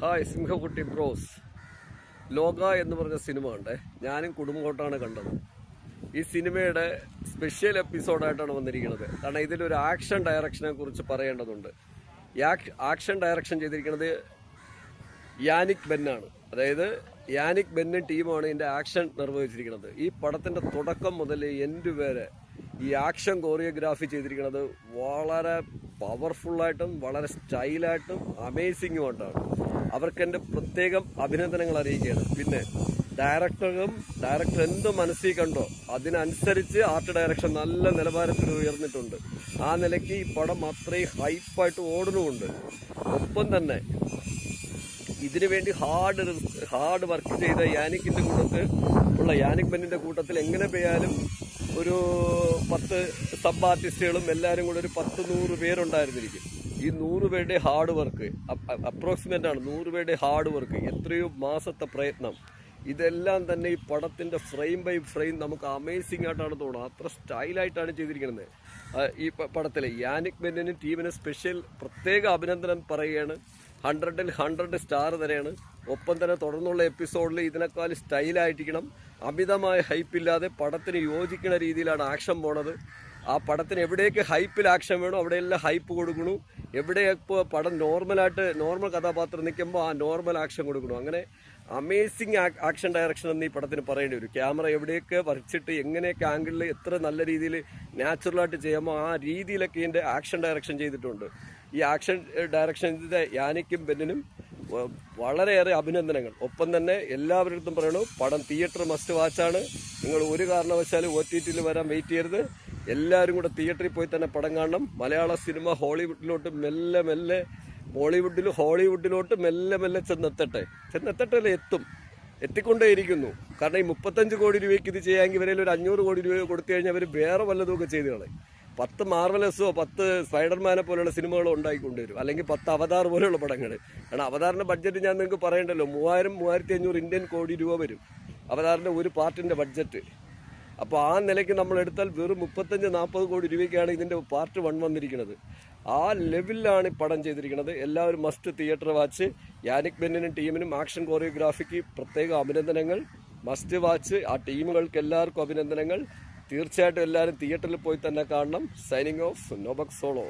Hi സിംഹക്കുട്ടി bros. ലോക എന്ന് പറഞ്ഞ സിനിമ ഉണ്ട്. ഞാനും കുടുംബത്തോട്ടാണ് കണ്ടത്. ഈ സിനിമയുടെ സ്പെഷ്യൽ എപ്പിസോഡായിട്ടാണ് വന്നിരിക്കുന്നത്. കാരണം ഇതിലൊരു ആക്ഷൻ ഡയറക്ഷനെ കുറിച്ച് പറയേണ്ടതുണ്ട്. ഈ ആക്ഷൻ ഡയറക്ഷൻ ചെയ്തിരിക്കുന്നത് യാനിക് ബെന്നാണ്. അതായത് യാനിക് ബെന്നും ടീമാണ് ഇതിൻ്റെ ആക്ഷൻ നിർവഹിച്ചിരിക്കുന്നത്. ഈ പടത്തിൻ്റെ തുടക്കം മുതൽ എൻഡ് വരെ ഈ ആക്ഷൻ കോറിയോഗ്രാഫി ചെയ്തിരിക്കുന്നത് വളരെ പവർഫുള്ളായിട്ടും വളരെ സ്റ്റൈലായിട്ടും അമേസിങ്ങുമായിട്ടാണ്. അവർക്ക് എൻ്റെ പ്രത്യേകം അഭിനന്ദനങ്ങൾ അറിയിക്കുകയാണ്. പിന്നെ ഡയറക്ടർ എന്ത് മനസ്സിൽ കണ്ടോ അതിനനുസരിച്ച് ആർട്ട് ഡയറക്ഷൻ നല്ല നിലവാരത്തിൽ ഉയർന്നിട്ടുണ്ട്. ആ നിലയ്ക്ക് ഈ പടം അത്രയും ഹൈപ്പായിട്ട് ഓടുന്നുമുണ്ട്. ഒപ്പം തന്നെ ഇതിനു വേണ്ടി ഹാർഡ് വർക്ക് ചെയ്ത യാനിക്കിൻ്റെ കൂട്ടത്തിൽ ഉള്ള യാനിക് ബെന്നിൻ്റെ കൂട്ടത്തിൽ എങ്ങനെ പോയാലും ഒരു 10 സബ് ആർട്ടിസ്റ്റുകളും എല്ലാവരും കൂടെ ഒരു 100 പേരുണ്ടായിരുന്നിരിക്കും. ഈ 100 പേരുടെ ഹാർഡ് വർക്ക് അപ്രോക്സിമേറ്റ് ആണ്. 100 പേരുടെ ഹാർഡ് വർക്ക്, എത്രയോ മാസത്തെ പ്രയത്നം, ഇതെല്ലാം തന്നെ ഈ പടത്തിൻ്റെ ഫ്രെയിം ബൈ ഫ്രെയിം നമുക്ക് അമേസിംഗ് ആയിട്ടാണ് തോന്നുന്നത്. അത്ര സ്റ്റൈലായിട്ടാണ് ചെയ്തിരിക്കുന്നത്. ഈ പടത്തിലെ യാനിക് ബെന്നിനും ടീമിനും സ്പെഷ്യൽ പ്രത്യേക അഭിനന്ദനം പറയുകയാണ്. 100ൽ 100 സ്റ്റാർ തന്നെയാണ്. ഒപ്പം തന്നെ തുടർന്നുള്ള എപ്പിസോഡിൽ ഇതിനേക്കാൾ സ്റ്റൈലായിരിക്കണം. അമിതമായ ഹൈപ്പില്ലാതെ പടത്തിന് യോജിക്കുന്ന രീതിയിലാണ് ആക്ഷൻ പോണത്. ആ പടത്തിന് എവിടെയൊക്കെ ഹൈപ്പിൽ ആക്ഷൻ വേണോ അവിടെയെല്ലാം ഹൈപ്പ് കൊടുക്കണു. എവിടെയൊക്കെ പടം നോർമൽ കഥാപാത്രം നിൽക്കുമ്പോൾ ആ നോർമൽ ആക്ഷൻ കൊടുക്കണു. അങ്ങനെ അമേസിങ് ആക്ഷൻ ഡയറക്ഷൻ എന്ന് ഈ പടത്തിന് പറയേണ്ടി വരും. ക്യാമറ എവിടെയൊക്കെ വരച്ചിട്ട് എങ്ങനെയൊക്കെ ആംഗിളിൽ എത്ര നല്ല രീതിയിൽ നാച്ചുറലായിട്ട് ചെയ്യാമോ ആ രീതിയിലൊക്കെ ഇതിൻ്റെ ആക്ഷൻ ഡയറക്ഷൻ ചെയ്തിട്ടുണ്ട്. ഈ ആക്ഷൻ ഡയറക്ഷൻ ചെയ്ത യാനിക്കും ബെന്നിനും വളരെയേറെ അഭിനന്ദനങ്ങൾ. ഒപ്പം തന്നെ എല്ലാവരുടെ അടുത്തും പറയണു, പടം തിയേറ്റർ മസ്റ്റ് വാച്ചാണ്. നിങ്ങൾ ഒരു കാരണവശാലും OTTയിൽ വരാൻ വെയിറ്റ് ചെയ്യരുത്. എല്ലാവരും കൂടെ തിയേറ്ററിൽ പോയി തന്നെ പടം കാണണം. മലയാള സിനിമ ഹോളിവുഡിലോട്ട് മെല്ലെ ഹോളിവുഡിലോട്ട് മെല്ലെ ചെന്നെത്തട്ടെ എത്തിക്കൊണ്ടേയിരിക്കുന്നു. കാരണം ഈ 35 കോടി രൂപയ്ക്ക് ഇത് ചെയ്യാമെങ്കിൽ ഇവരിൽ ഒരു 500 കോടി രൂപ കൊടുത്തു കഴിഞ്ഞാൽ അവർ വേറെ വല്ലതുമൊക്കെ ചെയ്ത് കളയും. 10 മാർവലസോ 10 സ്പൈഡർമാനെ പോലെയുള്ള സിനിമകളോ ഉണ്ടായിക്കൊണ്ടുവരും. അല്ലെങ്കിൽ 10 അവതാർ പോലെയുള്ള പടങ്ങൾ. കാരണം അവതാറിൻ്റെ ബഡ്ജറ്റ് ഞാൻ നിങ്ങൾക്ക് പറയണ്ടല്ലോ, 3000-3500 ഇന്ത്യൻ കോടി രൂപ വരും അവതാറിൻ്റെ ഒരു പാർട്ടിൻ്റെ ബഡ്ജറ്റ്. അപ്പോൾ ആ നിലയ്ക്ക് നമ്മൾ എടുത്താൽ വെറും 35-40 കോടി രൂപയ്ക്കാണ് ഇതിൻ്റെ പാർട്ട് 1 വന്നിരിക്കുന്നത്. ആ ലെവലിലാണ് ഈ പടം ചെയ്തിരിക്കുന്നത്. എല്ലാവരും മസ്റ്റ് തിയേറ്റർ വാച്ച്. യാനിക് ബെന്നിനും ടീമിനും ആക്ഷൻ കോറിയോഗ്രാഫിക്ക് പ്രത്യേക അഭിനന്ദനങ്ങൾ. Must watch. ആ ടീമുകൾക്ക് എല്ലാവർക്കും അഭിനന്ദനങ്ങൾ. തീർച്ചയായിട്ടും എല്ലാവരും തിയേറ്ററിൽ പോയി തന്നെ കാണണം. സൈനിങ് ഓഫ്, നോബക് സോളോ.